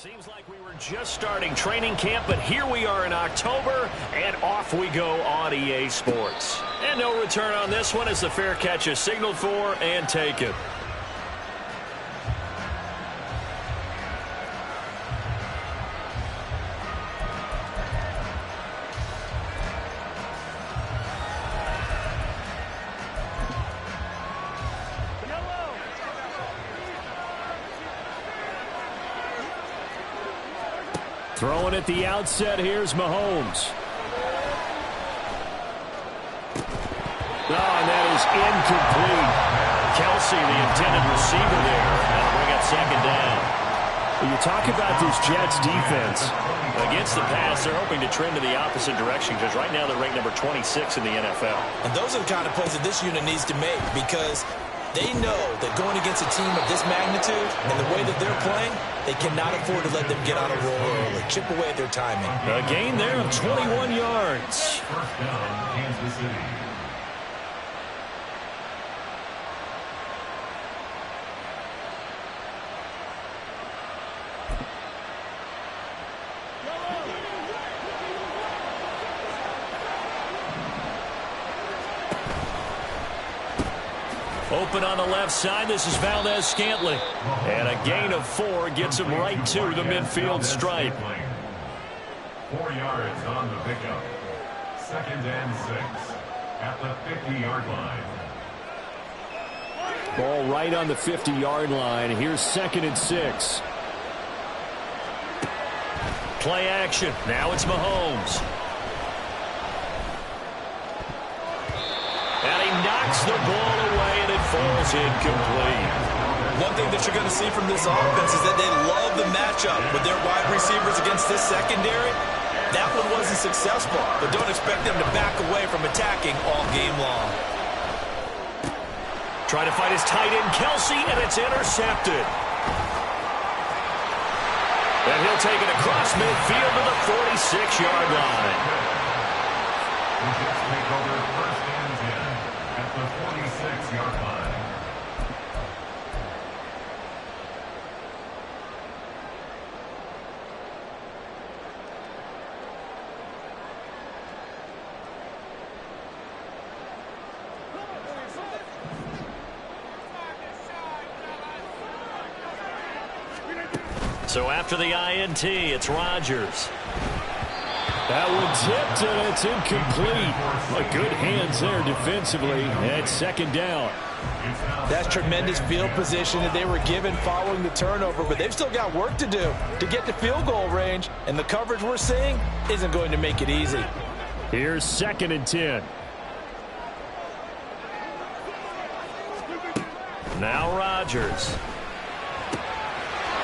Seems like we were just starting training camp, but here we are in October, and off we go on EA Sports. And no return on this one as the fair catch is signaled for and taken. Throwing at the outset, here's Mahomes. And that is incomplete. Kelsey, the intended receiver there. That'll bring up second down. Well, you talk about this Jets defense. Against the pass, they're hoping to trend to the opposite direction because right now they're ranked number 26 in the NFL. And those are the kind of plays that this unit needs to make because they know that going against a team of this magnitude and the way that they're playing, they cannot afford to let them get on a roll early. Chip away at their timing. A gain there of 21 yards. First down, Kansas City. Open on the left side. This is Valdez-Scantling. And a gain of 4 gets him right to the midfield stripe. 4 yards on the pickup. 2nd and 6 at the 50-yard line. Ball right on the 50-yard line. Here's 2nd and 6. Play action. Now it's Mahomes. And he knocks the ball away, and it falls incomplete. One thing that you're going to see from this offense is that they love the matchup with their wide receivers against this secondary. That one wasn't successful, but don't expect them to back away from attacking all game long. Trying to fight his tight end, Kelsey, and it's intercepted. And he'll take it across midfield to the 46-yard line. The Jets take over 1st and 10 at the 46-yard line. So after the INT, it's Rodgers. That one tipped, and it's incomplete. Good hands there defensively, and 2nd down. That's tremendous field position that they were given following the turnover, but they've still got work to do to get to field goal range, and the coverage we're seeing isn't going to make it easy. Here's 2nd and 10. Now Rodgers.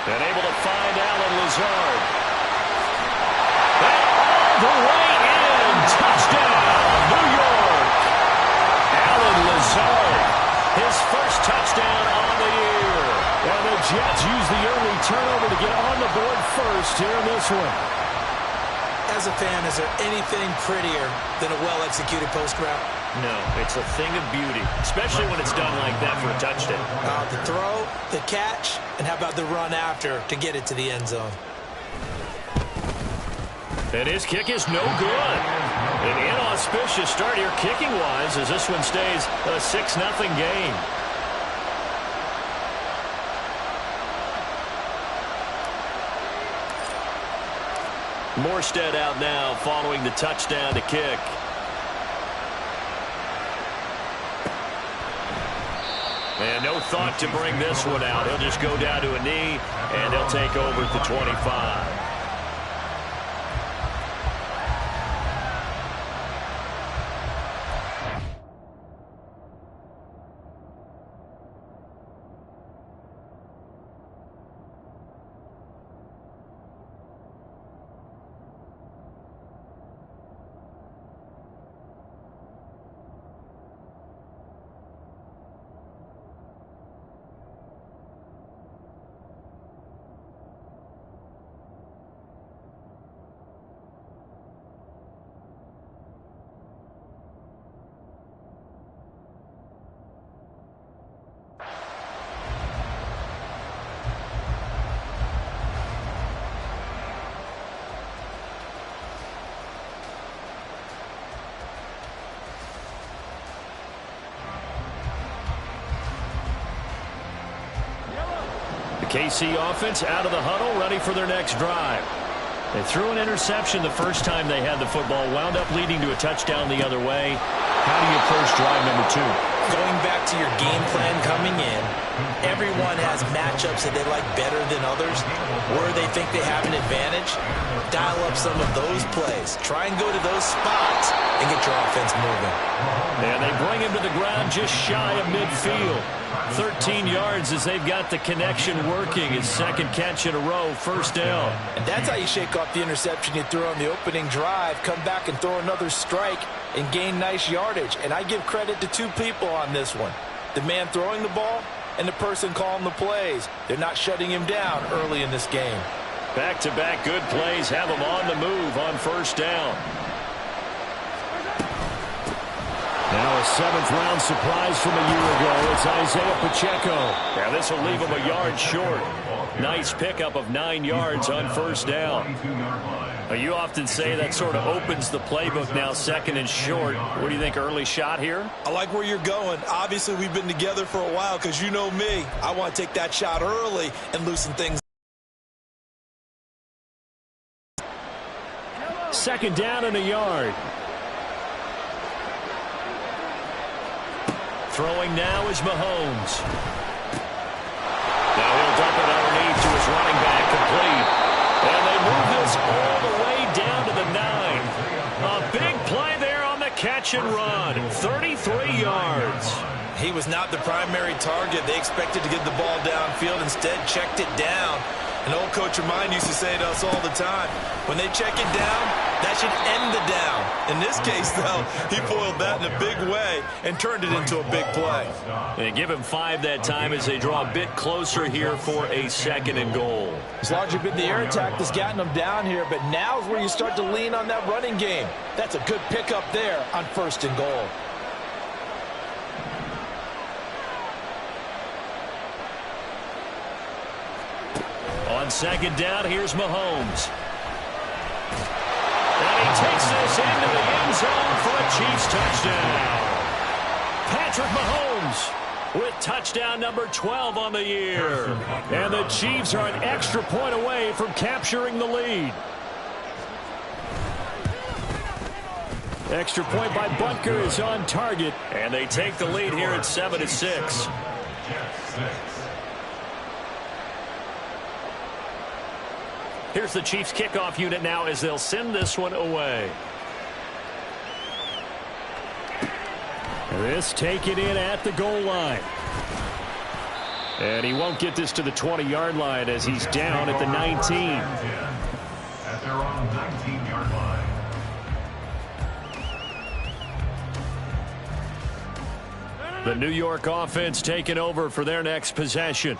And able to find Allen Lazard. And all the way in. Touchdown, New York. Allen Lazard, his first touchdown on the year. And the Jets use the early turnover to get on the board first here in this one. As a fan, is there anything prettier than a well-executed post route? No, it's a thing of beauty, especially when it's done like that for a touchdown. The throw, the catch, and how about the run after to get it to the end zone? And his kick is no good. An inauspicious start here kicking-wise as this one stays a 6-0 game. Morstead out now following the touchdown to kick. And no thought to bring this one out. He'll just go down to a knee, and he'll take over at the 25. KC offense out of the huddle, ready for their next drive. They threw an interception the first time they had the football, wound up leading to a touchdown the other way. How do you approach drive number 2? Going back to your game plan coming in, everyone has matchups that they like better than others. Where they think they have an advantage, dial up some of those plays. Try and go to those spots and get your offense moving. And they bring him to the ground just shy of midfield. 13 yards as they've got the connection working. His second catch in a row, first down. And that's how you shake off the interception you threw on the opening drive. Come back and throw another strike and gain nice yardage. And I give credit to two people on this one. The man throwing the ball and the person calling the plays. They're not shutting him down early in this game. Back-to-back good plays have him on the move on first down. Now a 7th-round surprise from a year ago. It's Isaiah Pacheco. Now this will leave him a yard short. Nice pickup of 9 yards on first down. You often say that sort of opens the playbook now, 2nd and short. What do you think, early shot here? I like where you're going. Obviously, we've been together for a while because you know me. I want to take that shot early and loosen things. 2nd down and a yard. Throwing now is Mahomes. Now he'll dump it underneath to his running back, complete. And they move this all the way down to the 9. A big play there on the catch and run. 33 yards. He was not the primary target. They expected to get the ball downfield. Instead, checked it down. An old coach of mine used to say to us all the time, when they check it down, that should end the down. In this case, though, he foiled that in a big way and turned it into a big play. They give him 5 that time as they draw a bit closer here for a 2nd and goal. It's largely been the air attack that's gotten them down here, but now is where you start to lean on that running game. That's a good pickup there on 1st and goal. On 2nd down, here's Mahomes. And he takes this into the end zone for a Chiefs touchdown. Patrick Mahomes with touchdown number 12 on the year. And the Chiefs are an extra point away from capturing the lead. Extra point by Butker is on target. And they take the lead here at 7-6. Here's the Chiefs kickoff unit now as they'll send this one away. This taken in at the goal line. And he won't get this to the 20-yard line as he's down at the 19. At their own 19-yard line. The New York offense taking over for their next possession.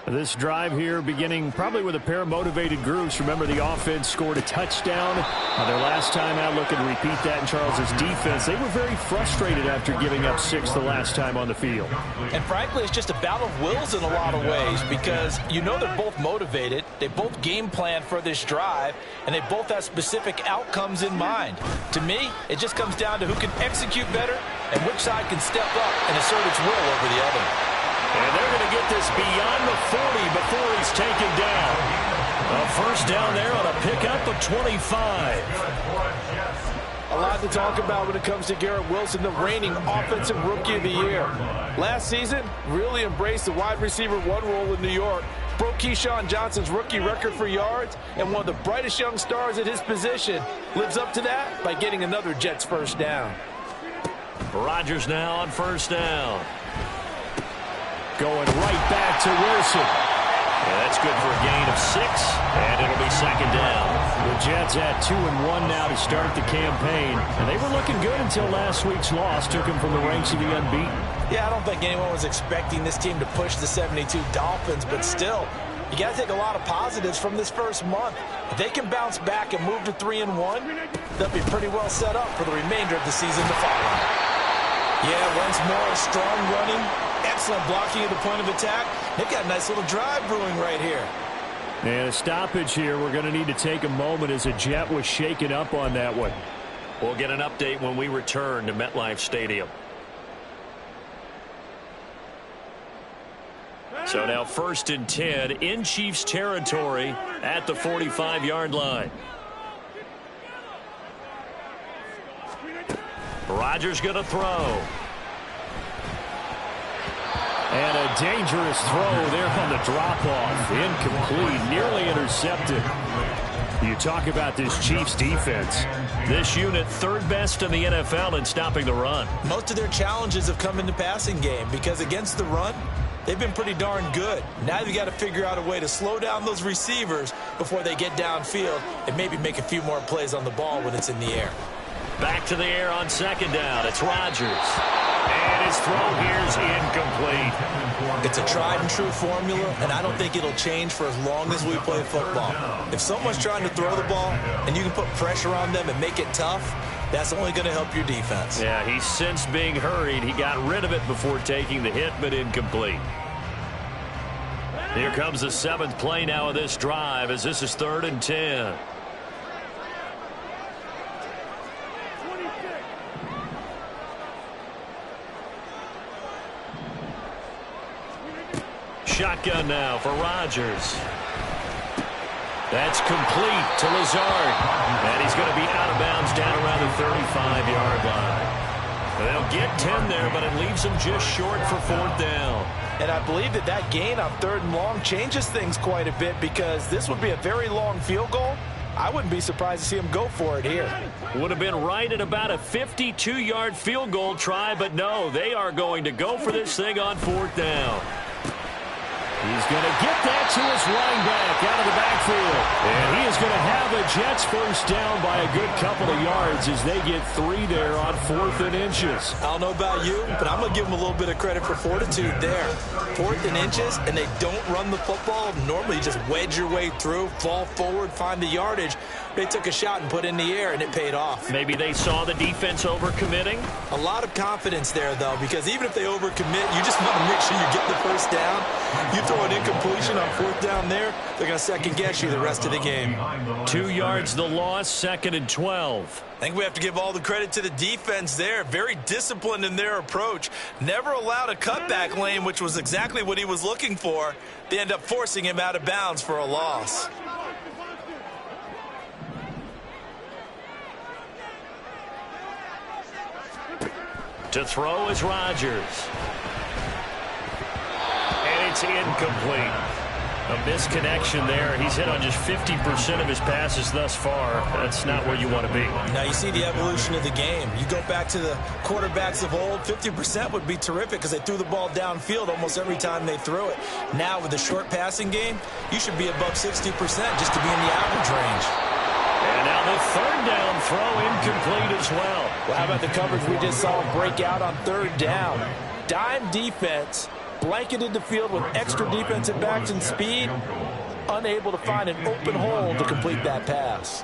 This drive here beginning probably with a pair of motivated groups. Remember, the offense scored a touchdown their last time out. Looking to repeat that in Charles's defense. They were very frustrated after giving up 6 the last time on the field. And frankly, it's just a battle of wills in a lot of ways because you know they're both motivated. They both game plan for this drive, and they both have specific outcomes in mind. To me, it just comes down to who can execute better and which side can step up and assert its will over the other. And they're going to get this beyond the 40 before he's taken down. A first down there on a pickup of 25. A lot to talk about when it comes to Garrett Wilson, the reigning offensive rookie of the year. Last season, really embraced the wide receiver 1 role in New York. Broke Keyshawn Johnson's rookie record for yards, and one of the brightest young stars at his position lives up to that by getting another Jets first down. Rodgers now on first down. Going right back to Wilson. Yeah, that's good for a gain of 6, and it'll be 2nd down. The Jets at 2-1 now to start the campaign, and they were looking good until last week's loss took them from the ranks of the unbeaten. Yeah, I don't think anyone was expecting this team to push the 72 Dolphins, but still, you got to take a lot of positives from this first month. If they can bounce back and move to 3-1, they'll be pretty well set up for the remainder of the season to follow. Yeah, once more, strong running, excellent blocking at the point of attack. They've got a nice little drive brewing right here. And a stoppage here. We're going to need to take a moment as a Jet was shaken up on that one. We'll get an update when we return to MetLife Stadium. So now 1st and 10 in Chiefs territory at the 45-yard line. Rodgers going to throw. And a dangerous throw there on the drop-off. Incomplete, nearly intercepted. You talk about this Chiefs defense. This unit 3rd best in the NFL in stopping the run. Most of their challenges have come in the passing game because against the run, they've been pretty darn good. Now you got to figure out a way to slow down those receivers before they get downfield and maybe make a few more plays on the ball when it's in the air. Back to the air on 2nd down. It's Rodgers. And his throw here's incomplete. It's a tried-and-true formula, and I don't think it'll change for as long as we play football. If someone's trying to throw the ball and you can put pressure on them and make it tough, that's only going to help your defense. Yeah, he's since being hurried. He got rid of it before taking the hit, but incomplete. Here comes the 7th play now of this drive as this is 3rd and 10. Shotgun now for Rodgers. That's complete to Lazard. And he's going to be out of bounds down around the 35-yard line. They'll get 10 there, but it leaves them just short for 4th down. And I believe that gain on 3rd and long changes things quite a bit because this would be a very long field goal. I wouldn't be surprised to see him go for it here. Would have been right at about a 52-yard field goal try, but no, they are going to go for this thing on 4th down. He's going to get that to his running back out of the backfield. And he is going to have the Jets 1st down by a good couple of yards as they get 3 there on 4th and inches. I don't know about you, but I'm going to give them a little bit of credit for fortitude there. 4th and inches, and they don't run the football. Normally you just wedge your way through, fall forward, find the yardage. They took a shot and put in the air, and it paid off. Maybe they saw the defense overcommitting. A lot of confidence there, though, because even if they overcommit, you just want to make sure you get the 1st down. You throw an incompletion on 4th down there, they're going to second-guess you the rest of the game. 2 yards the loss, 2nd and 12. I think we have to give all the credit to the defense there. Very disciplined in their approach. Never allowed a cutback lane, which was exactly what he was looking for. They end up forcing him out of bounds for a loss. To throw is Rodgers. And it's incomplete. A misconnection there. He's hit on just 50% of his passes thus far. That's not where you want to be. Now you see the evolution of the game. You go back to the quarterbacks of old, 50% would be terrific because they threw the ball downfield almost every time they threw it. Now with the short passing game, you should be above 60% just to be in the average range. And now the 3rd down throw incomplete as well. Well, how about the coverage we just saw break out on 3rd down? Dime defense, blanketed the field with extra defensive backs and speed, unable to find an open hole to complete that pass.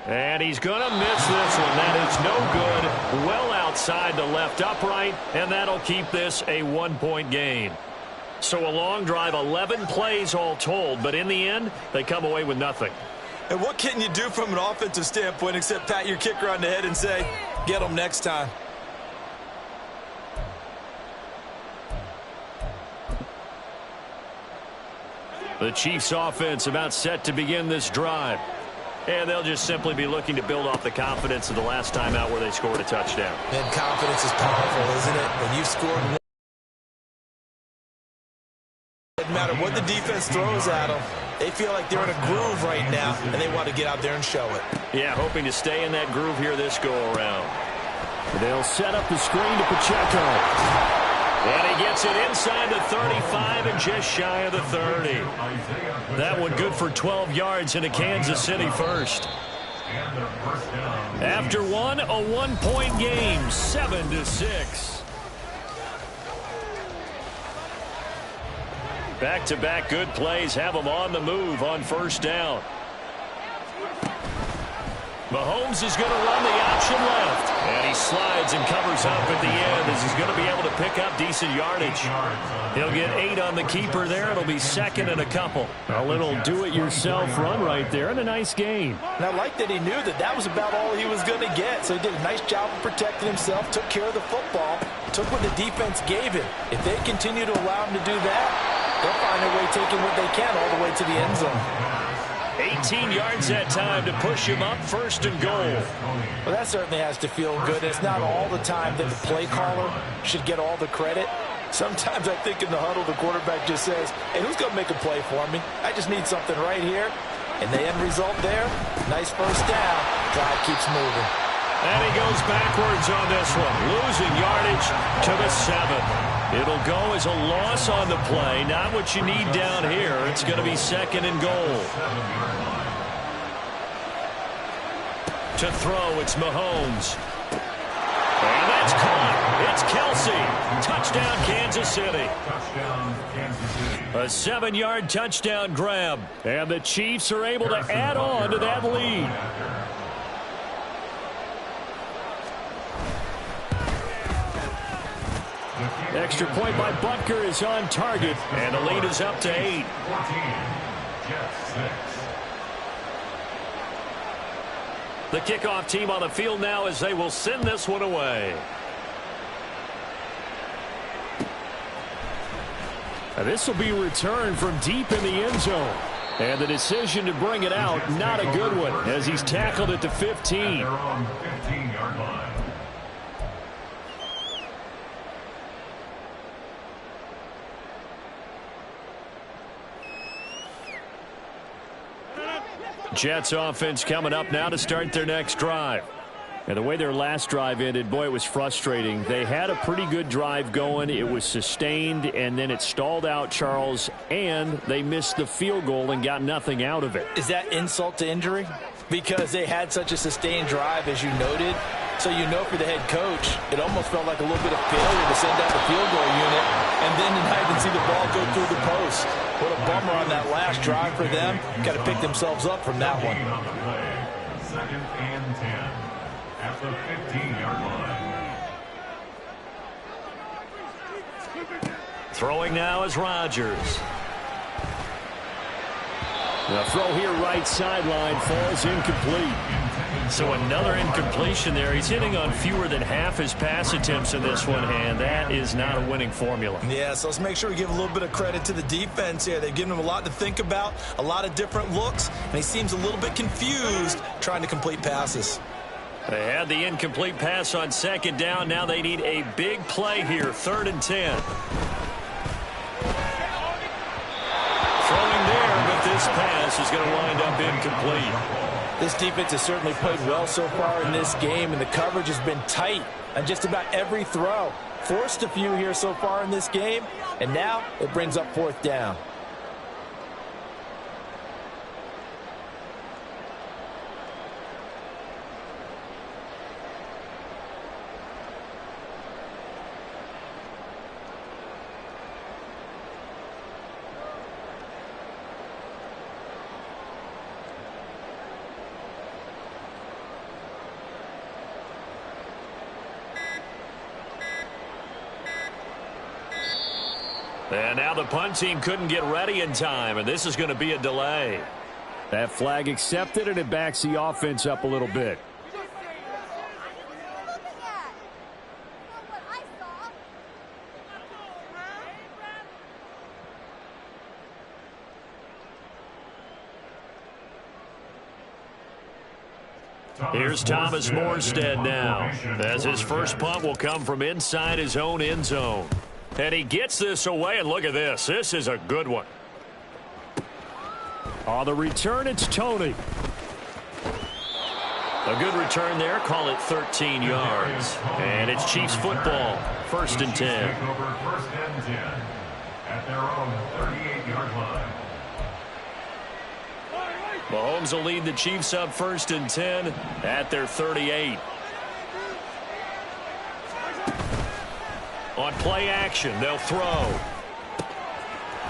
And he's going to miss this one. That is no good. Well outside the left upright, and that'll keep this a 1-point game. So a long drive, 11 plays all told, but in the end, they come away with nothing. And what can you do from an offensive standpoint except pat your kicker on the head and say, get them next time? The Chiefs offense about set to begin this drive. And they'll just simply be looking to build off the confidence of the last time out where they scored a touchdown. And confidence is powerful, isn't it? When you've scored one, it doesn't matter what the defense throws at them. They feel like they're in a groove right now, and they want to get out there and show it. Yeah, hoping to stay in that groove here this go-around. They'll set up the screen to Pacheco. And he gets it inside the 35 and just shy of the 30. That one good for 12 yards into Kansas City first. After one, a 1-point game, 7-6. Back-to-back good plays have them on the move on 1st down. Mahomes is going to run the option left. And he slides and covers up at the end as he's going to be able to pick up decent yardage. He'll get 8 on the keeper there. It'll be second and a couple. A little do-it-yourself run right there and a nice gain. And I like that he knew that was about all he was going to get. So he did a nice job of protecting himself, took care of the football, took what the defense gave him. If they continue to allow him to do that, they'll find a way taking what they can all the way to the end zone. 18 yards that time to push him up, first and goal. Well, that certainly has to feel good. It's not all the time that the play caller should get all the credit. Sometimes I think in the huddle, the quarterback just says, hey, who's going to make a play for me? I just need something right here. And the end result there, nice first down. Drive keeps moving. And he goes backwards on this one, losing yardage to the 7. It'll go as a loss on the play. Not what you need down here. It's going to be second and goal. To throw, it's Mahomes. And that's caught. It's Kelce. Touchdown, Kansas City. A 7-yard touchdown grab. And the Chiefs are able to add on to that lead. Extra point by Butker is on target. And the lead is up to 8. 14, Jets 6. The kickoff team on the field now as they will send this one away. And this will be returned from deep in the end zone. And the decision to bring it out, not a good one, as he's tackled at the 15. They're on the 15-yard line. Jets offense coming up now to start their next drive. And the way their last drive ended, boy, it was frustrating. They had a pretty good drive going. It was sustained, and then it stalled out, Charles, and they missed the field goal and got nothing out of it. Is that insult to injury? Because they had such a sustained drive, as you noted. So you know for the head coach, it almost felt like a little bit of failure to send out the field goal unit and then to not even see the ball go through the post. What a bummer on that last drive for them. Got to pick themselves up from that one. On the play, second and 10 at the 15-yard line. Throwing now is Rodgers. The throw here right sideline falls incomplete. So another incompletion there. He's hitting on fewer than half his pass attempts in this one, and that is not a winning formula. Yeah, so let's make sure we give a little bit of credit to the defense here. They've given him a lot to think about, a lot of different looks, and he seems a little bit confused trying to complete passes. They had the incomplete pass on second down. Now they need a big play here, third and 10. Throwing there, but this pass is going to wind up incomplete. This defense has certainly played well so far in this game, and the coverage has been tight on just about every throw. Forced a few here so far in this game, and now it brings up fourth down. And now the punt team couldn't get ready in time, and this is going to be a delay. That flag accepted, and it backs the offense up a little bit. Here's Thomas Morstead now, as his first punt will come from inside his own end zone. And he gets this away, and look at this. This is a good one. On the return, it's Tony. A good return there. Call it 13 yards. And it's Chiefs football. First and 10. Take over first and 10 at their own 38-yard line. Mahomes will lead the Chiefs up first and 10 at their 38. On play action, they'll throw.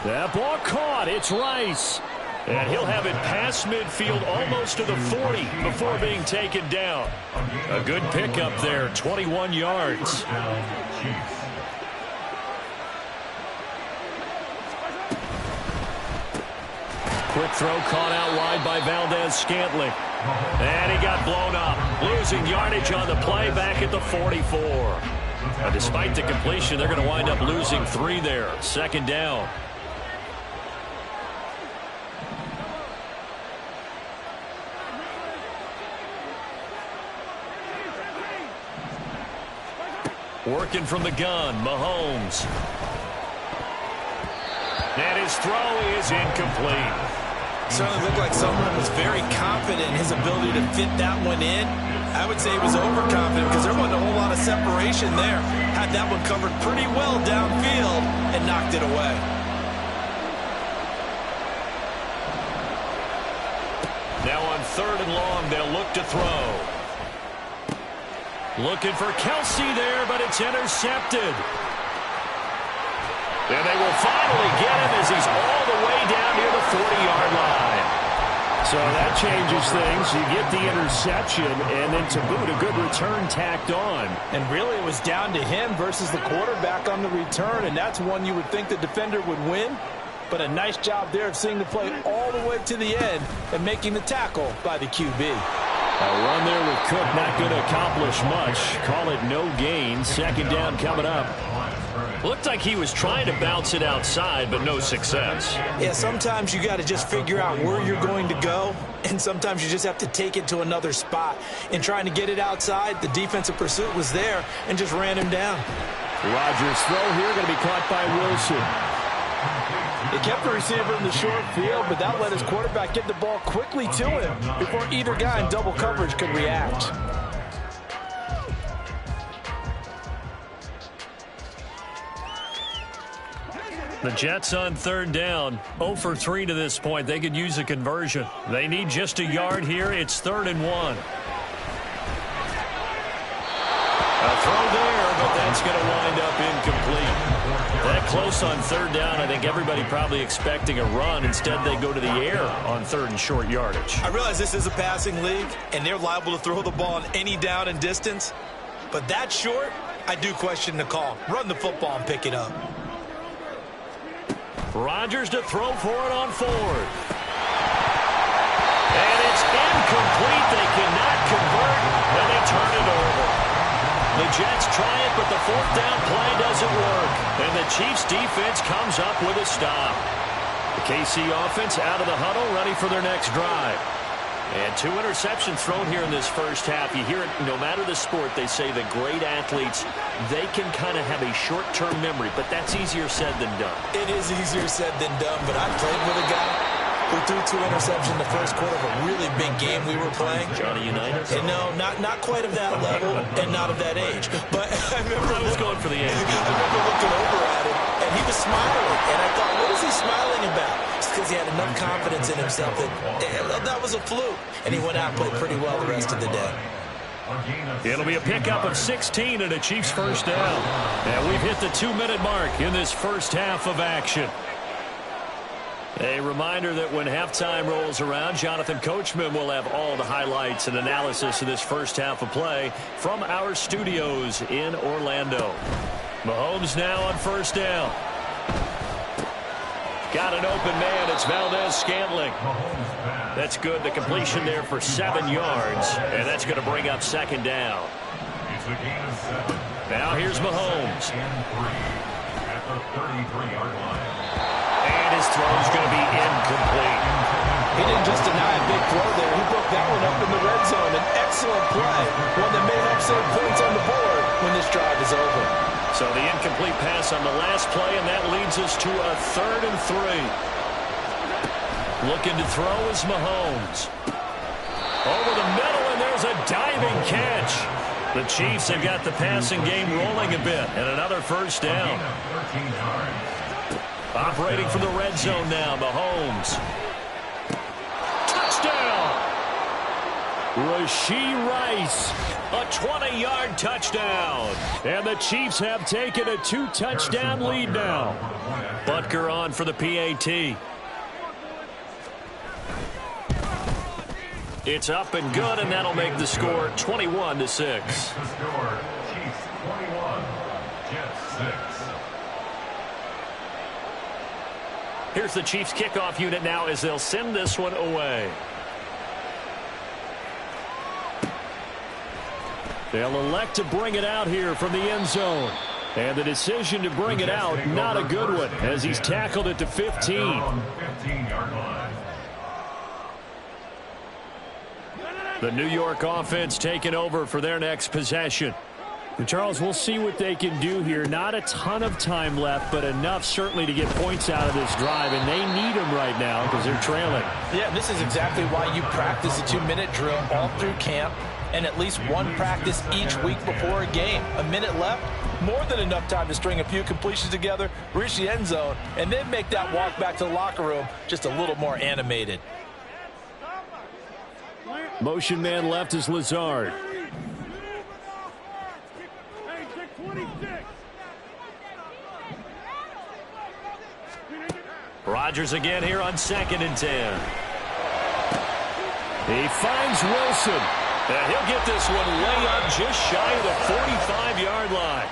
That ball caught. It's Rice. And he'll have it past midfield almost to the 40 before being taken down. A good pickup there, 21 yards. Quick throw caught out wide by Valdes-Scantling. And he got blown up. Losing yardage on the play back at the 44. Now, despite the completion, they're going to wind up losing 3 there. Second down. Working from the gun, Mahomes. And his throw is incomplete. Certainly looked like someone was very confident in his ability to fit that one in. I would say he was overconfident because there wasn't a whole lot of separation there. Had that one covered pretty well downfield and knocked it away. Now on 3rd and long, they'll look to throw. Looking for Kelsey there, but it's intercepted. And they will finally get him as he's all the way down near the 40-yard line. So that changes things. You get the interception, and then to boot, a good return tacked on. And really, it was down to him versus the quarterback on the return, and that's one you would think the defender would win. But a nice job there of seeing the play all the way to the end and making the tackle by the QB. A run there with Cook, not going to accomplish much. Call it no gain. Second down coming up. Looked like he was trying to bounce it outside, but no success. Yeah, sometimes you got to just figure out where you're going to go, and sometimes you just have to take it to another spot. In trying to get it outside, the defensive pursuit was there and just ran him down. Rodgers' throw here going to be caught by Wilson. He kept the receiver in the short field, but that let his quarterback get the ball quickly to him before either guy in double coverage could react. The Jets on 3rd down, 0 for 3 to this point. They could use a conversion. They need just a yard here. It's 3rd and 1. A throw there, but that's going to wind up incomplete. That close on 3rd down, I think everybody probably expecting a run. Instead, they go to the air on 3rd and short yardage. I realize this is a passing league, and they're liable to throw the ball on any down and distance. But that short, I do question the call. Run the football and pick it up. Rodgers to throw for it on 4th. And it's incomplete. They cannot convert, and they turn it over. The Jets try it, but the 4th down play doesn't work. And the Chiefs defense comes up with a stop. The KC offense out of the huddle, ready for their next drive. And 2 interceptions thrown here in this first half. You hear it, no matter the sport, they say the great athletes, they can kind of have a short-term memory, but that's easier said than done. It is easier said than done, but I played with a guy who threw 2 interceptions in the first quarter of a really big game we were playing. Johnny Unitas? And no, not quite of that level and not of that age. But I remember I was going for the age. I remember looking over at him, and he was smiling. And I thought, what is he smiling about? It's because he had enough confidence in himself that was a fluke. And he went out and played pretty well the rest of the day. It'll be a pickup of 16 and a Chiefs first down. And we've hit the 2-minute mark in this first half of action. A reminder that when halftime rolls around, Jonathan Coachman will have all the highlights and analysis of this first half of play from our studios in Orlando. Mahomes now on 1st down. Got an open man. It's Valdes-Scantling. That's good. The completion there for 7 yards, and that's going to bring up 2nd down. Now here's Mahomes. At the 33-yard line. And his throw's going to be incomplete. He didn't just deny a big throw there. He broke that one up in the red zone. An excellent play. One that may help save points on the board when this drive is over. So the incomplete pass on the last play, and that leads us to a 3rd and 3. Looking to throw is Mahomes. Over the middle, and there's a diving catch. The Chiefs have got the passing game rolling a bit, and another first down. Operating from the red zone now, Mahomes. Touchdown! Rashee Rice, a 20-yard touchdown. And the Chiefs have taken a 2-touchdown lead now. Butker on for the PAT. It's up and good, and that'll make the score 21-6. The score, Chiefs 21, Jets 6. Here's the Chiefs kickoff unit now as they'll send this one away. They'll elect to bring it out here from the end zone. And the decision to bring it out, not a good one, as he's tackled it to 15. 15-yard line. The New York offense taking over for their next possession. And Charles, we'll see what they can do here. Not a ton of time left, but enough certainly to get points out of this drive, and they need them right now because they're trailing. Yeah, this is exactly why you practice a 2-minute drill all through camp and at least one practice each week before a game. A minute left, more than enough time to string a few completions together, reach the end zone, and then make that walk back to the locker room just a little more animated. Motion man left is Lazard. Rodgers again here on 2nd and 10. He finds Wilson. And he'll get this one way up just shy of the 45-yard line.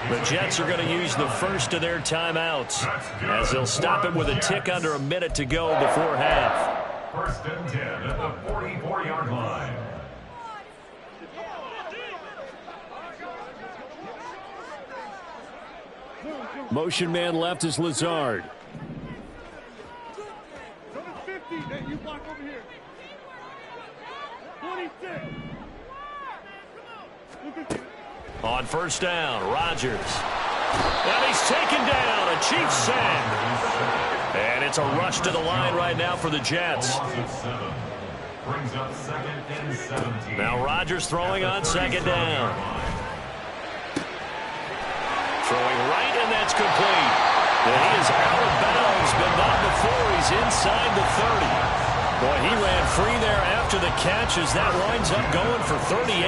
The Jets are going to use the first of their timeouts as they'll stop it with a tick under a minute to go before half. 1st and 10 at the 44-yard line. Motion man left is Lazard. You block over here. 26. On 1st down, Rodgers. And he's taken down. A Chiefs sack. And it's a rush to the line right now for the Jets. Brings up 2nd and 17. Now Rodgers throwing on 2nd down. Throwing right, and that's complete. And he is out of bounds, but not before he's inside the 30. Boy, he ran free there after the catch as that winds up going for 38.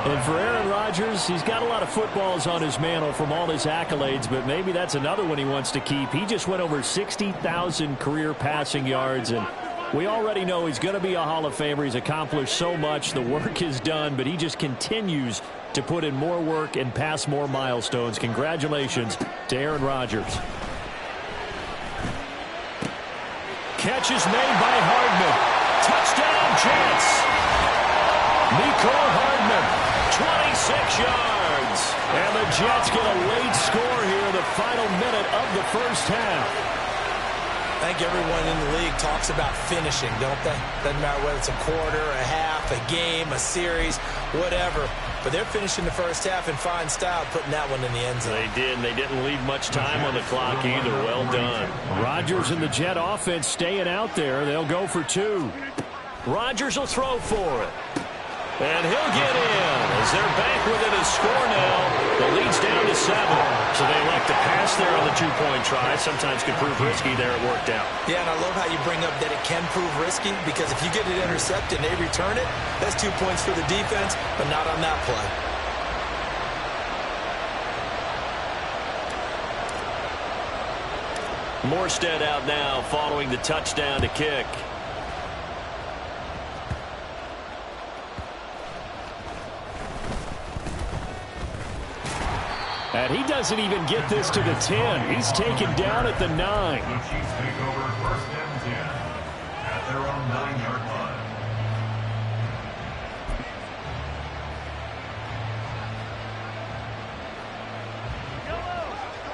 And for Aaron Rodgers, he's got a lot of footballs on his mantle from all his accolades, but maybe that's another one he wants to keep. He just went over 60,000 career passing yards, and we already know he's going to be a Hall of Famer. He's accomplished so much. The work is done, but he just continues to put in more work and pass more milestones. Congratulations to Aaron Rodgers. Catch is made by Hardman. Touchdown, Jets. Mecole Hardman, 26 yards. And the Jets get a late score here in the final minute of the first half. I think everyone in the league talks about finishing, don't they? Doesn't matter whether it's a quarter, a half, a game, a series, whatever. But they're finishing the first half in fine style, putting that one in the end zone. They did, and they didn't leave much time on the clock either. Well done. Rodgers and the Jet offense staying out there. They'll go for 2. Rodgers will throw for it. And he'll get in as they're back within a score now. The lead's down to 7. So they like to pass there on the 2-point try. Sometimes could prove risky there. It worked out. Yeah, and I love how you bring up that it can prove risky, because if you get it intercepted and they return it, that's 2 points for the defense, but not on that play. Morstead out now following the touchdown to kick. And he doesn't even get this to the 10. He's taken down at the 9. The Chiefs take over 1st and 10 at their own 9-yard line.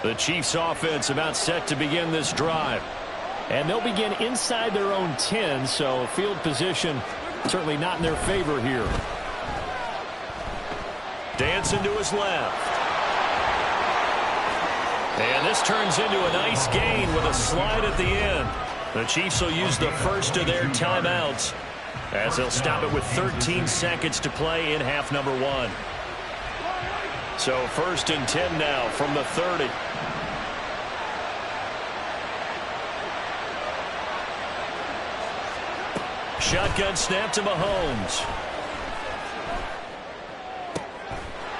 The Chiefs offense about set to begin this drive. And they'll begin inside their own 10, so field position certainly not in their favor here. Dancing to his left. And this turns into a nice gain with a slide at the end. The Chiefs will use the first of their timeouts as they'll stop it with 13 seconds to play in half number 1. So 1st and 10 now from the 30. Shotgun snap to Mahomes.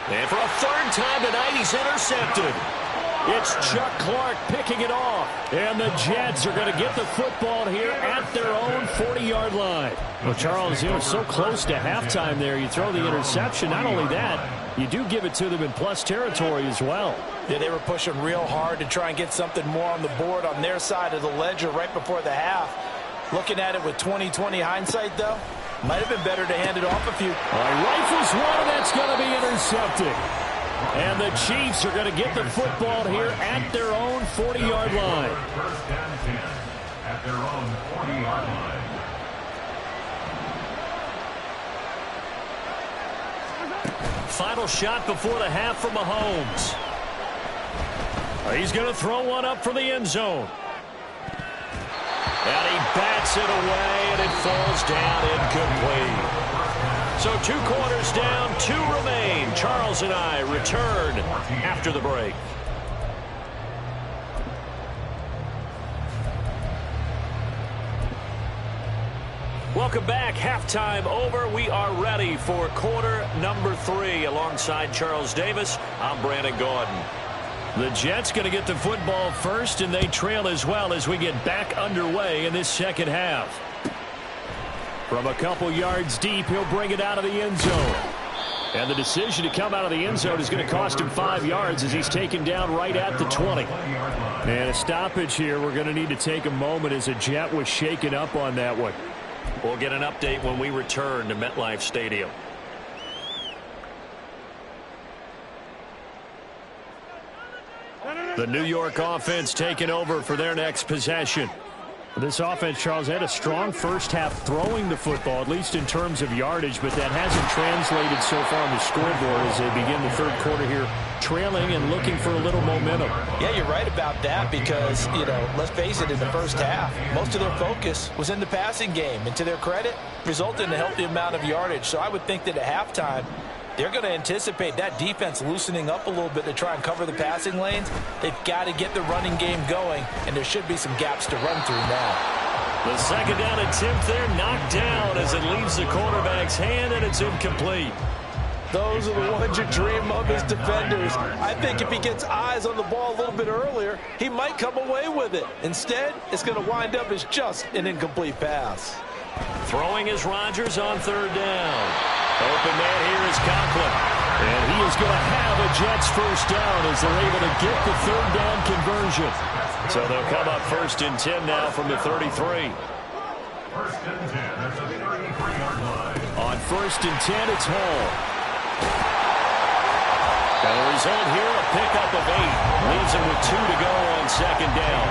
And for a 3rd time tonight, he's intercepted. It's Chuck Clark picking it off. And the Jets are going to get the football here at their own 40-yard line. Well, Charles, you know, so close to halftime there. You throw the interception. Not only that, you do give it to them in plus territory as well. Yeah, they were pushing real hard to try and get something more on the board on their side of the ledger right before the half. Looking at it with 20/20 hindsight, though, might have been better to hand it off a few. Rifles one, that's going to be intercepted. And the Chiefs are going to get the football here at their own 40-yard line. First and 10 at their own 40-yard line. Final shot before the half from Mahomes. He's going to throw one up for the end zone. And he bats it away, and it falls down incomplete. So 2 quarters down, 2 remain. Charles and I return after the break. Welcome back. Halftime over. We are ready for quarter number 3. Alongside Charles Davis, I'm Brandon Gaudin. The Jets going to get the football first, and they trail as well as we get back underway in this second half. From a couple yards deep, he'll bring it out of the end zone. And the decision to come out of the end zone is going to cost him 5 yards as he's taken down right at the 20. And a stoppage here. We're going to need to take a moment as a Jet was shaken up on that one. We'll get an update when we return to MetLife Stadium. The New York offense taking over for their next possession. This offense, Charles, had a strong first half throwing the football, at least in terms of yardage, but that hasn't translated so far on the scoreboard as they begin the third quarter here, trailing and looking for a little momentum. Yeah, you're right about that because, you know, let's face it, in the first half, most of their focus was in the passing game. And to their credit, resulted in a healthy amount of yardage. So I would think that at halftime, they're going to anticipate that defense loosening up a little bit to try and cover the passing lanes. They've got to get the running game going, and there should be some gaps to run through now. The second down attempt there knocked down as it leaves the quarterback's hand, and it's incomplete. Those are the ones you dream of as defenders. I think if he gets eyes on the ball a little bit earlier, he might come away with it. Instead, it's going to wind up as just an incomplete pass. Throwing is Rodgers on third down. Open man here is Conklin. And he is going to have a Jets first down as they're able to get the third down conversion. So they'll come up first and 10 now from the 33. First and 10 at the 33-yard line. On first and 10, it's Hall. And the result here, a pickup of 8. Leaves him with 2 to go on second down.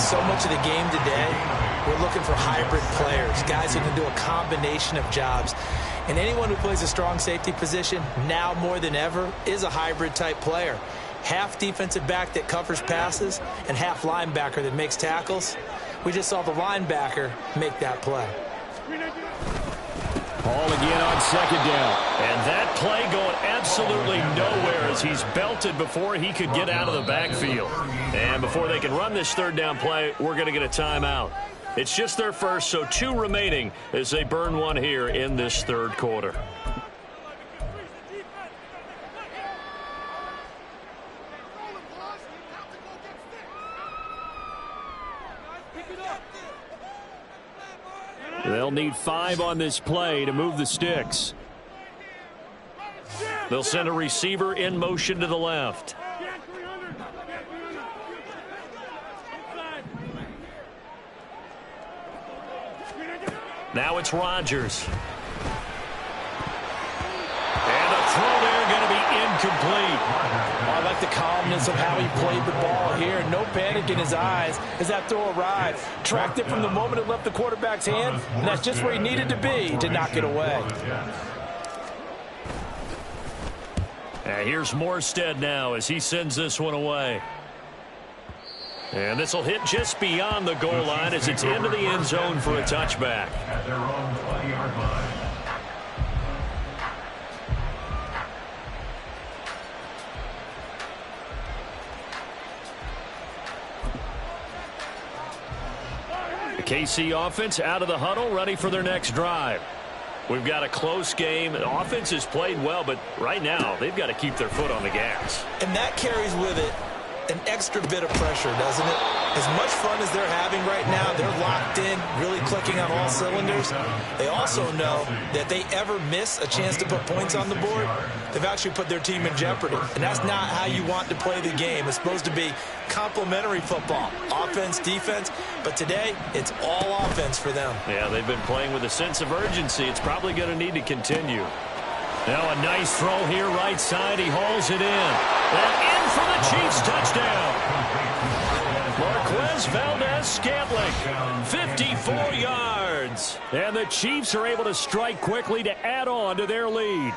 So much of the game today, we're looking for hybrid players, guys who can do a combination of jobs. And anyone who plays a strong safety position, now more than ever, is a hybrid type player. Half defensive back that covers passes and half linebacker that makes tackles. We just saw the linebacker make that play. Hall again on second down. And that play going absolutely nowhere as he's belted before he could get out of the backfield. And before they can run this third down play, we're going to get a timeout. It's just their first, so 2 remaining as they burn one here in this third quarter. They'll need 5 on this play to move the sticks. They'll send a receiver in motion to the left. Now it's Rodgers. And the throw there going to be incomplete. I like the calmness of how he played the ball here. No panic in his eyes as that throw arrived. Tracked it from the moment it left the quarterback's hand, and that's just where he needed to be to knock it away. And here's Morstead now as he sends this one away. And this will hit just beyond the goal line as it's into the end zone for a touchback. At their own 20-yard line. The KC offense out of the huddle, ready for their next drive. We've got a close game. The offense has played well, but right now they've got to keep their foot on the gas. And that carries with it an extra bit of pressure, doesn't it? As much fun as they're having right now, they're locked in, really clicking on all cylinders. They also know that if they ever miss a chance to put points on the board, they've actually put their team in jeopardy. And that's not how you want to play the game. It's supposed to be complementary football, offense, defense. But today, it's all offense for them. Yeah, they've been playing with a sense of urgency. It's probably going to need to continue. Now a nice throw here, right side. He hauls it in. And in for the Chiefs touchdown. Marquez Valdez-Scantling, 54 yards. And the Chiefs are able to strike quickly to add on to their lead.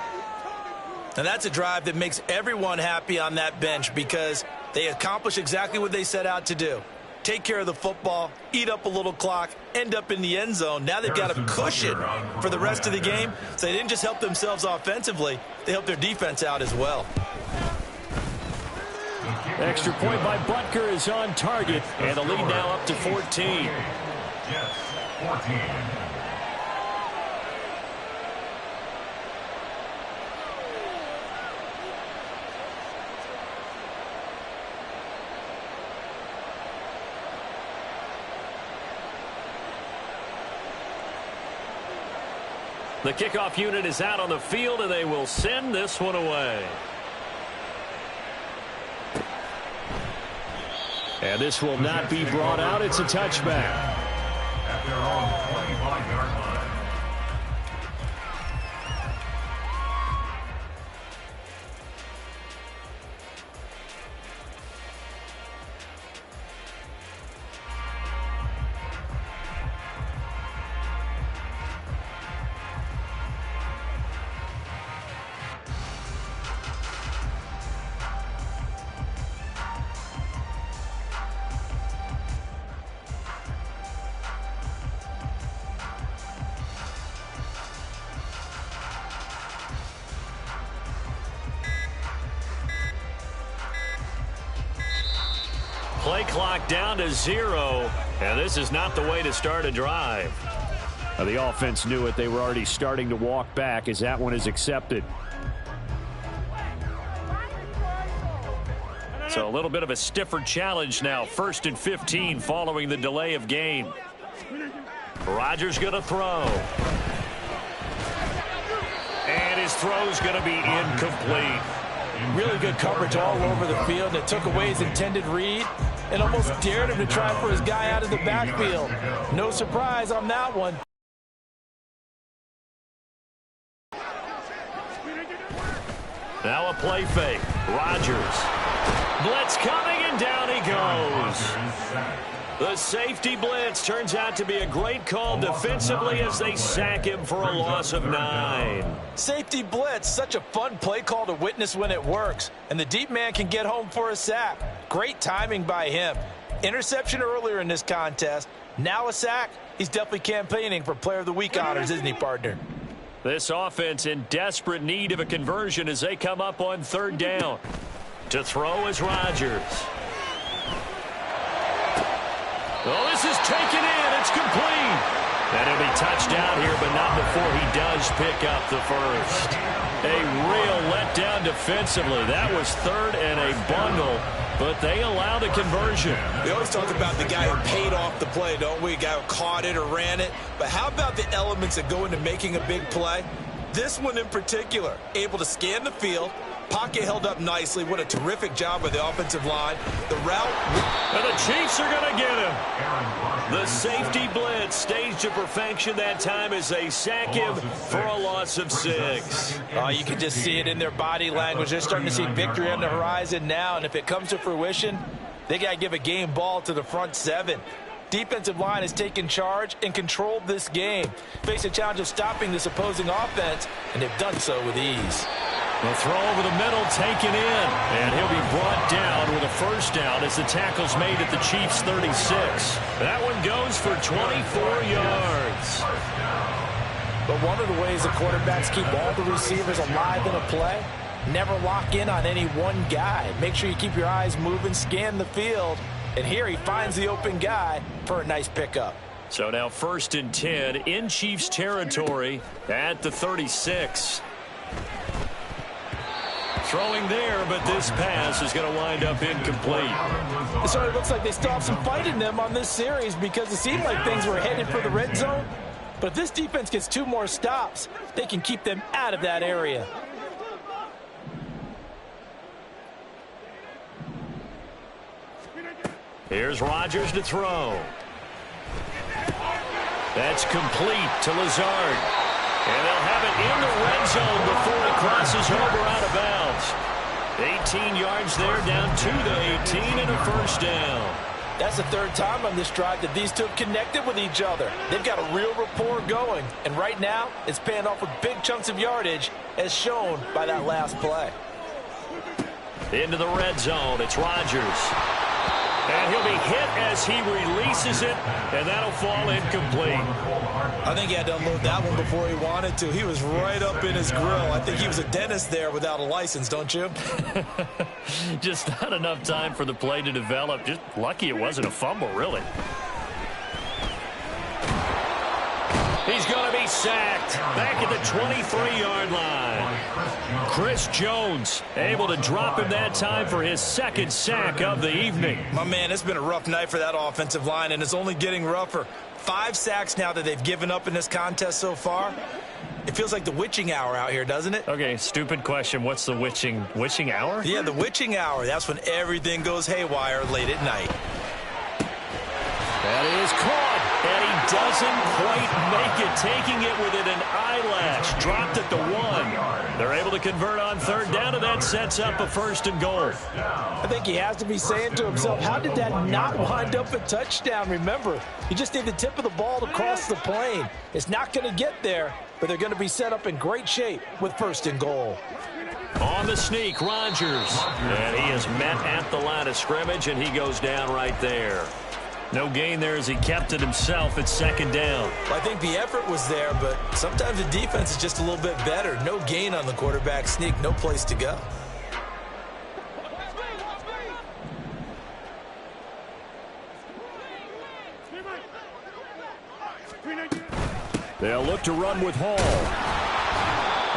And that's a drive that makes everyone happy on that bench because they accomplish exactly what they set out to do. Take care of the football, eat up a little clock, end up in the end zone. Now they've got a cushion for the rest of the game. So they didn't just help themselves offensively, they helped their defense out as well. Extra point by Butker is on target, and the lead now up to 14. Yes, 14. The kickoff unit is out on the field, and they will send this one away. And this will not be brought out. It's a touchback. At their own 25-yard line. Play clock down to 0, and this is not the way to start a drive. The offense knew it. They were already starting to walk back as that one is accepted. So a little bit of a stiffer challenge now. 1st and 15 following the delay of game. Rodgers going to throw. And his throw's going to be incomplete. Really good coverage all over the field, and it took away his intended read and almost dared him to try for his guy out of the backfield. No surprise on that one. Now a play fake. Rodgers. Blitz coming, and down he goes. The safety blitz turns out to be a great call defensively as they sack him for a loss of 9. Safety blitz, such a fun play call to witness when it works. And the deep man can get home for a sack. Great timing by him. Interception earlier in this contest. Now a sack. He's definitely campaigning for Player of the Week honors, isn't he, partner? This offense in desperate need of a conversion as they come up on 3rd down. To throw is Rodgers. Oh, this is taken in. It's complete. And he'll be touched out here, but not before he does pick up the first. A real letdown defensively. That was 3rd and a bundle, but they allow the conversion. We always talk about the guy who paid off the play, don't we? A guy who caught it or ran it. But how about the elements that go into making a big play? This one in particular, able to scan the field. Pocket held up nicely. What a terrific job by the offensive line. The route. And the Chiefs are going to get him. The safety blitz staged to perfection that time as they sack him for a loss of 6. You can just see it in their body language. They're starting to see victory on the horizon now. And if it comes to fruition, they got to give a game ball to the front 7. Defensive line has taken charge and controlled this game. Face a challenge of stopping this opposing offense, and they've done so with ease. The throw over the middle taken in, and he'll be brought down with a first down as the tackle's made at the Chiefs' 36. That one goes for 24 yards. But one of the ways the quarterbacks keep all the receivers alive in a play, never lock in on any one guy. Make sure you keep your eyes moving, scan the field, and here he finds the open guy for a nice pickup. So now 1st and 10 in Chiefs territory at the 36. Throwing there, but this pass is going to wind up incomplete. So it looks like they stopped some fight in them on this series because it seemed like things were headed for the red zone. But if this defense gets 2 more stops, they can keep them out of that area. Here's Rodgers to throw. That's complete to Lazard. And they'll have it in the red zone before it crosses over out of bounds. 18 yards there, down to the 18 and a first down. That's the 3rd time on this drive that these two have connected with each other. They've got a real rapport going. And right now, it's paying off with big chunks of yardage, as shown by that last play. Into the red zone, it's Rodgers. And he'll be hit as he releases it, and that'll fall incomplete. I think he had to unload that one before he wanted to. He was right up in his grill. I think he was a dentist there without a license, don't you? Just not enough time for the play to develop. Just lucky it wasn't a fumble, really. He's going to be sacked back at the 23-yard line. Chris Jones able to drop him that time for his 2nd sack of the evening. My man, it's been a rough night for that offensive line, and it's only getting rougher. 5 sacks now that they've given up in this contest so far. It feels like the witching hour out here, doesn't it? Okay, stupid question. What's the witching hour? Yeah, the witching hour. That's when everything goes haywire late at night. That is caught, and he doesn't quite make it, taking it within an eyelash. Dropped at the 1. They're able to convert on 3rd down, and that sets up a 1st and goal. I think he has to be saying to himself, how did that not wind up a touchdown? Remember, you just need the tip of the ball to cross the plane. It's not going to get there, but they're going to be set up in great shape with 1st and goal. On the sneak, Rodgers. And he is met at the line of scrimmage, and he goes down right there. No gain there as he kept it himself at 2nd down. I think the effort was there, but sometimes the defense is just a little bit better. No gain on the quarterback sneak, no place to go. They'll look to run with Hall.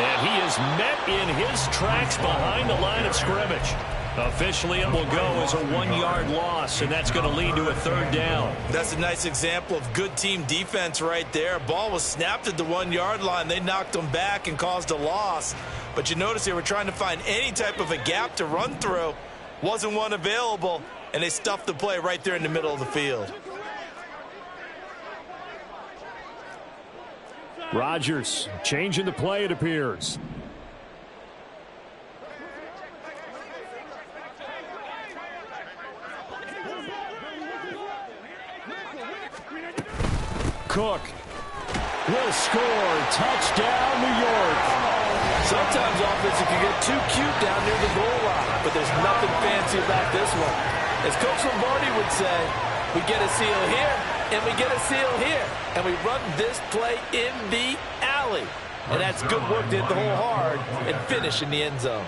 And he is met in his tracks behind the line of scrimmage. Officially, it will go as a 1-yard loss, and that's going to lead to a 3rd down. That's a nice example of good team defense right there. Ball was snapped at the 1-yard line. They knocked them back and caused a loss. But you notice they were trying to find any type of a gap to run through. Wasn't one available, and they stuffed the play right there in the middle of the field. Rodgers changing the play, it appears. Cook will score. Touchdown, New York. Sometimes offense can get too cute down near the goal line, but there's nothing fancy about this one. As Coach Lombardi would say, we get a seal here, and we get a seal here, and we run this play in the alley. And that's good work to hit the hole hard and finish in the end zone.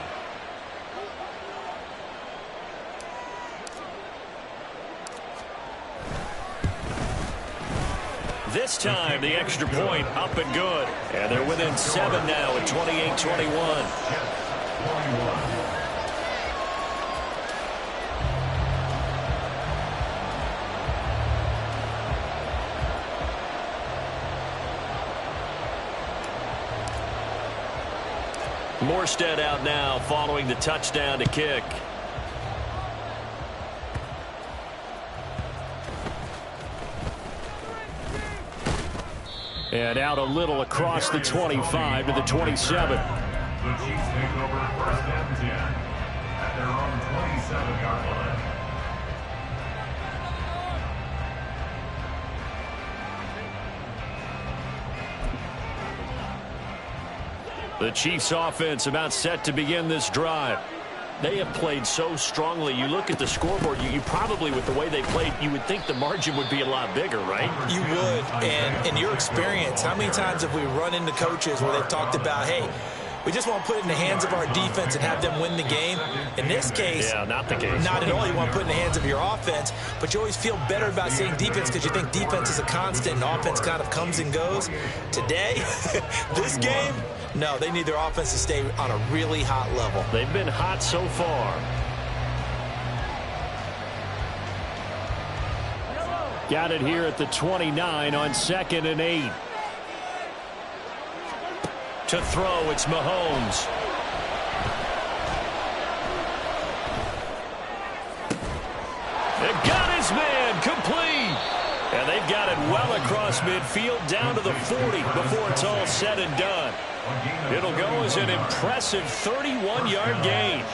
This time, the extra point up and good. And they're within 7 now at 28-21. Morstead out now following the touchdown to kick. And out a little across the 25 to the 27. The Chiefs take over 1st and 10 at their own 27-yard line. The Chiefs offense about set to begin this drive. They have played so strongly. You look at the scoreboard, you probably, with the way they played, you would think the margin would be a lot bigger, right? You would. And in your experience, how many times have we run into coaches where they've talked about, hey, we just want to put it in the hands of our defense and have them win the game? In this case, yeah, not the case. Not at all. You want to put it in the hands of your offense, but you always feel better about saying defense because you think defense is a constant and offense kind of comes and goes. Today, this game, No, they need their offense to stay on a really hot level. They've been hot so far. Got it here at the 29 on 2nd and 8. To throw, it's Mahomes. They got his man complete. And they've got it well across midfield down to the 40 before it's all said and done. It'll go as an impressive 31-yard gain.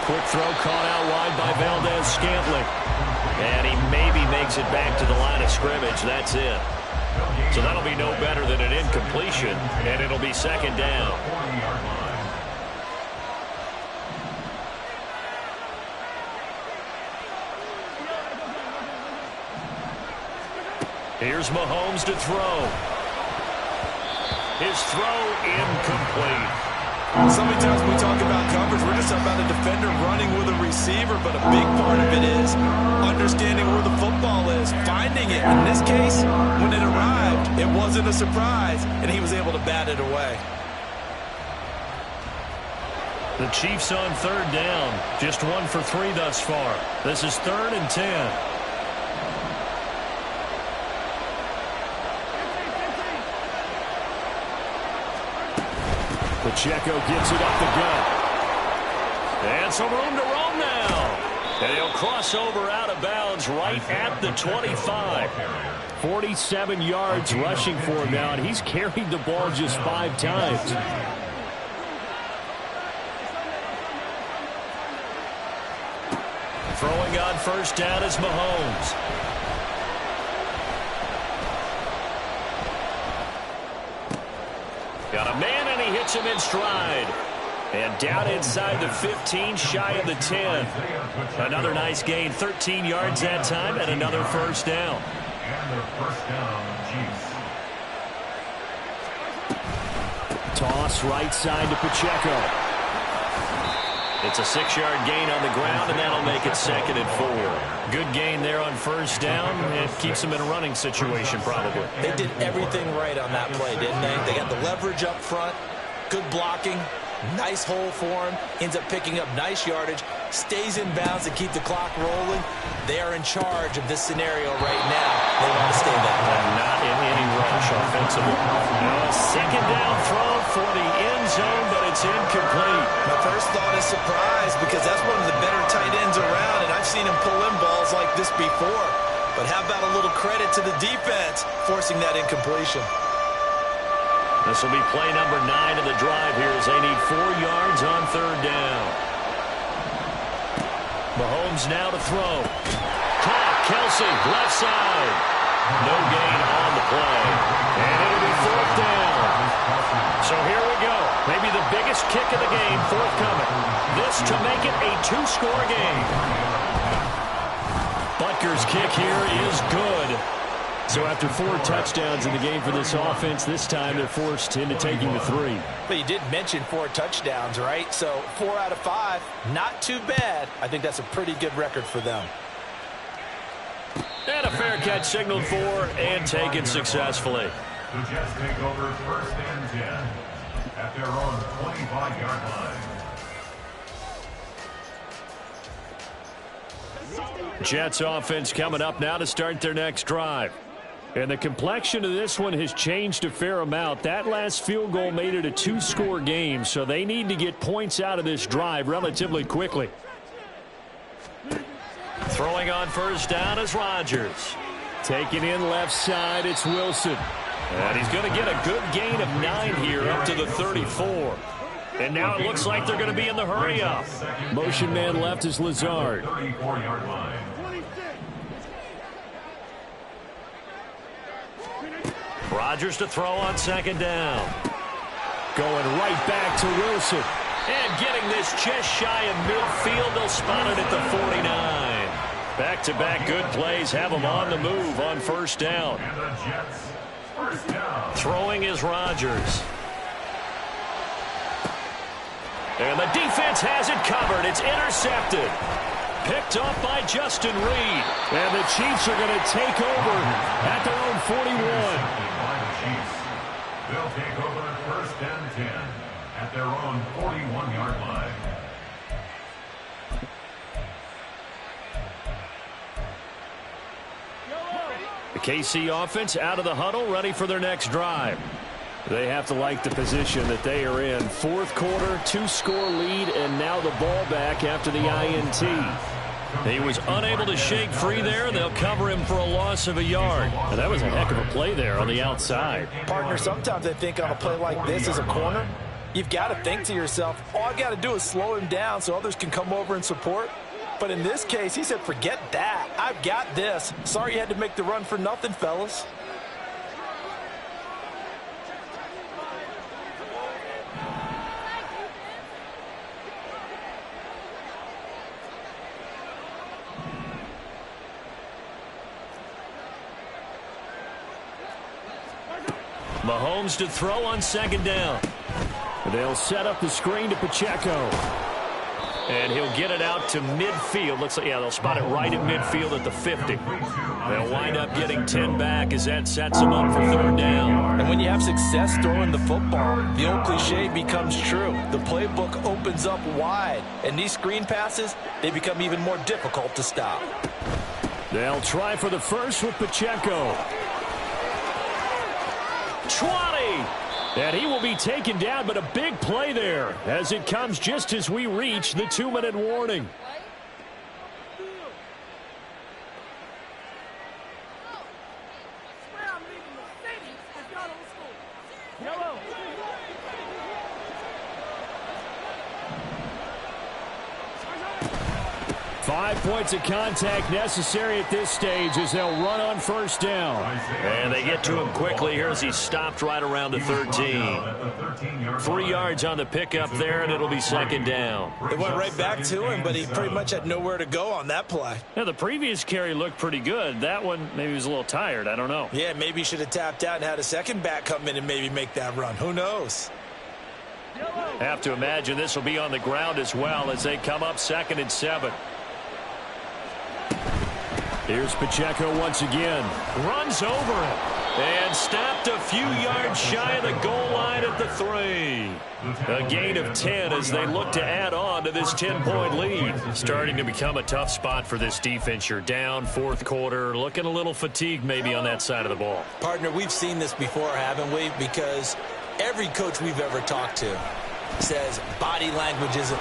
Quick throw caught out wide by Valdez-Scantling. And he maybe makes it back to the line of scrimmage. That's it. So that'll be no better than an incompletion, and it'll be 2nd down. Here's Mahomes to throw. His throw incomplete. So many times when we talk about coverage, we're just talking about a defender running with a receiver, but a big part of it is understanding where the football is, finding it. In this case, when it arrived, it wasn't a surprise, and he was able to bat it away. The Chiefs on 3rd down, just 1 for 3 thus far. This is 3rd and 10. Pacheco gets it up the gut. And some room to roam now. And he'll cross over out of bounds right at the 25. 47 yards rushing for him now, and he's carried the ball just 5 times. Throwing on 1st down is Mahomes. Got a man, and he hits him in stride. And down inside the 15, shy of the 10. Another nice gain, 13 yards that time, and another 1st down. And their 1st down, Chiefs. Toss right side to Pacheco. It's a 6-yard gain on the ground, and that'll make it 2nd and 4. Good gain there on 1st down. It keeps them in a running situation, probably. They did everything right on that play, didn't they? They got the leverage up front, good blocking, nice hole for him, ends up picking up nice yardage, stays in bounds to keep the clock rolling. They are in charge of this scenario right now. They want to stay that way. Not in any rush offensively. Now a 2nd down throw for the end zone, but it's incomplete. My first thought is surprise, because that's one of the better tight ends around, and I've seen him pull in balls like this before. But how about a little credit to the defense forcing that incompletion? This will be play number 9 of the drive here as they need 4 yards on 3rd down. Mahomes now to throw. Caught, Kelsey, left side. No gain on the play. And it'll be 4th down. So here we go. Maybe the biggest kick of the game forthcoming. This to make it a 2-score game. Butker's kick here is good. So after 4 touchdowns in the game for this offense, this time they're forced into taking the 3. But you did mention 4 touchdowns, right? So 4 out of 5, not too bad. I think that's a pretty good record for them. And a fair catch signaled for and taken successfully. The Jets take over 1st and 10 at their own 25-yard line. Jets offense coming up now to start their next drive. And the complexion of this one has changed a fair amount. That last field goal made it a 2-score game, so they need to get points out of this drive relatively quickly. Throwing on 1st down is Rodgers. Taking in left side, it's Wilson. And he's going to get a good gain of 9 here up to the 34. And now it looks like they're going to be in the hurry up. Motion man left is Lazard. 34-yard line. Rodgers to throw on 2nd down. Going right back to Wilson. And getting this just shy of midfield. They'll spot it at the 49. Back-to-back good plays have them on the move on 1st down. And the Jets, 1st down. Throwing is Rodgers. And the defense has it covered. It's intercepted. Picked off by Justin Reed. And the Chiefs are going to take over at their own 41. By the Chiefs. They'll take over 1st and 10 at their own 41-yard line. The KC offense out of the huddle, ready for their next drive. They have to like the position that they are in. 4th quarter, 2-score lead, and now the ball back after the INT. He was unable to shake free there. They'll cover him for a loss of a yard. And that was a heck of a play there on the outside. Partner, sometimes I think on a play like this as a corner, you've got to think to yourself, all I got to do is slow him down so others can come over and support. But in this case, he said, forget that. I've got this. Sorry you had to make the run for nothing, fellas. Mahomes to throw on 2nd down. They'll set up the screen to Pacheco. And he'll get it out to midfield. Looks like, yeah, they'll spot it right at midfield at the 50. They'll wind up getting 10 back as that sets them up for 3rd down. And when you have success throwing the football, the old cliche becomes true. The playbook opens up wide. And these screen passes, they become even more difficult to stop. They'll try for the first with Pacheco. 20. And he will be taken down, but a big play there as it comes just as we reach the 2-minute warning. Yellow. 5 points of contact necessary at this stage as they'll run on 1st down. And they get to him quickly here as he stopped right around the 13. 3 yards on the pickup there, and it'll be 2nd down. It went right back to him, but he pretty much had nowhere to go on that play. Now, the previous carry looked pretty good. That one, maybe he was a little tired. I don't know. Yeah, maybe he should have tapped out and had a second back come in and maybe make that run. Who knows? Have to imagine this will be on the ground as well as they come up 2nd and 7. Here's Pacheco once again. Runs over it. And stopped a few yards shy of the goal line at the 3. A gain of 10 as they look to add on to this 10-point lead. Starting to become a tough spot for this defense. You're down 4th quarter. Looking a little fatigued maybe on that side of the ball. Partner, we've seen this before, haven't we? Because every coach we've ever talked to says body language isn't.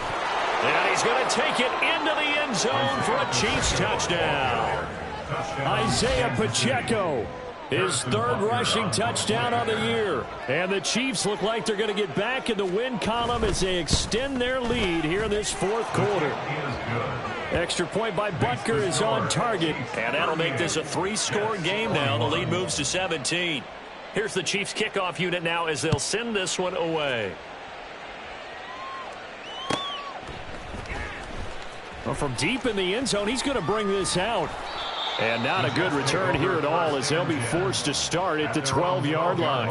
And he's going to take it into the end zone for a Chiefs touchdown. Isaiah Pacheco, his 3rd rushing touchdown of the year. And the Chiefs look like they're going to get back in the win column as they extend their lead here in this 4th quarter. Extra point by Butker is on target. And that'll make this a 3-score game now. The lead moves to 17. Here's the Chiefs kickoff unit now as they'll send this one away. Well, from deep in the end zone, he's going to bring this out. And not a good return here at all as they'll be forced to start at the 12-yard line.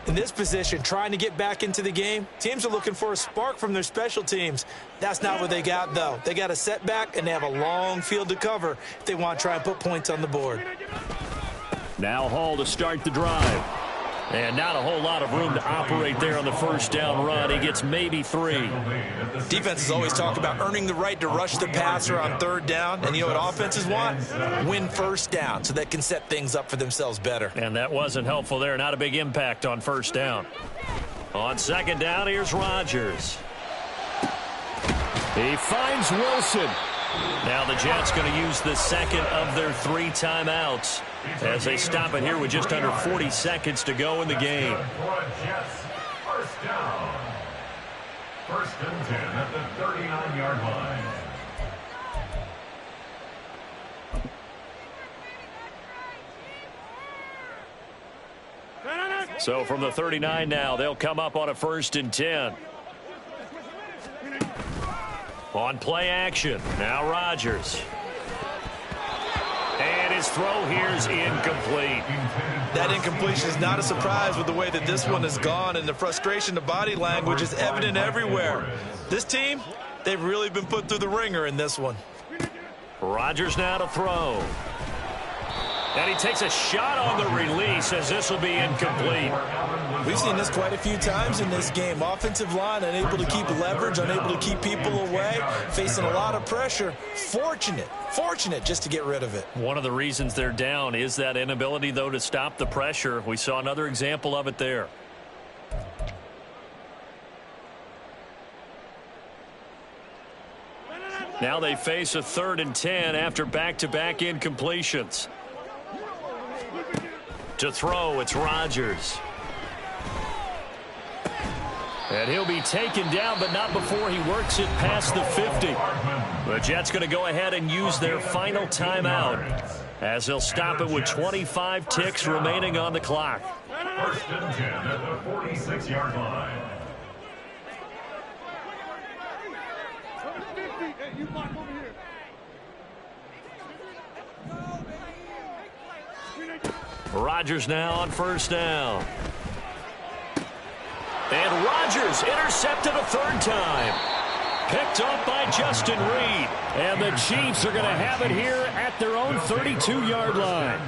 In this position, trying to get back into the game, teams are looking for a spark from their special teams. That's not what they got, though. They got a setback, and they have a long field to cover if they want to try and put points on the board. Now Hall to start the drive. And not a whole lot of room to operate there on the 1st down run. He gets maybe 3. Defenses always talk about earning the right to rush the passer on 3rd down. And you know what offenses want? Win 1st down so they can set things up for themselves better. And that wasn't helpful there. Not a big impact on 1st down. On 2nd down, here's Rodgers. He finds Wilson. Now the Jets going to use the 2nd of their 3 timeouts as they stop it here with just under 40 seconds to go in the game. Jets, 1st down. 1st and 10 at the 39-yard line. So from the 39 now, they'll come up on a 1st and 10. On play action, now Rodgers. And his throw here is incomplete. That incompletion is not a surprise with the way that this one has gone, and the frustration, the body language is evident everywhere. This team, they've really been put through the ringer in this one. Rodgers now to throw. And he takes a shot on the release as this will be incomplete. We've seen this quite a few times in this game. Offensive line unable to keep leverage, unable to keep people away, facing a lot of pressure. Fortunate just to get rid of it. One of the reasons they're down is that inability, though, to stop the pressure. We saw another example of it there. Now they face a 3rd and 10 after back-to-back incompletions. To throw, it's Rodgers. And he'll be taken down, but not before he works it past the 50. The Jets going to go ahead and use their final timeout as they'll stop it with 25 ticks remaining on the clock. 1st and 10 at the 46-yard line. You block over here. Rodgers now on 1st down. And Rodgers intercepted a 3rd time. Picked off by Justin Reed. And the Chiefs are going to have it here at their own 32-yard line.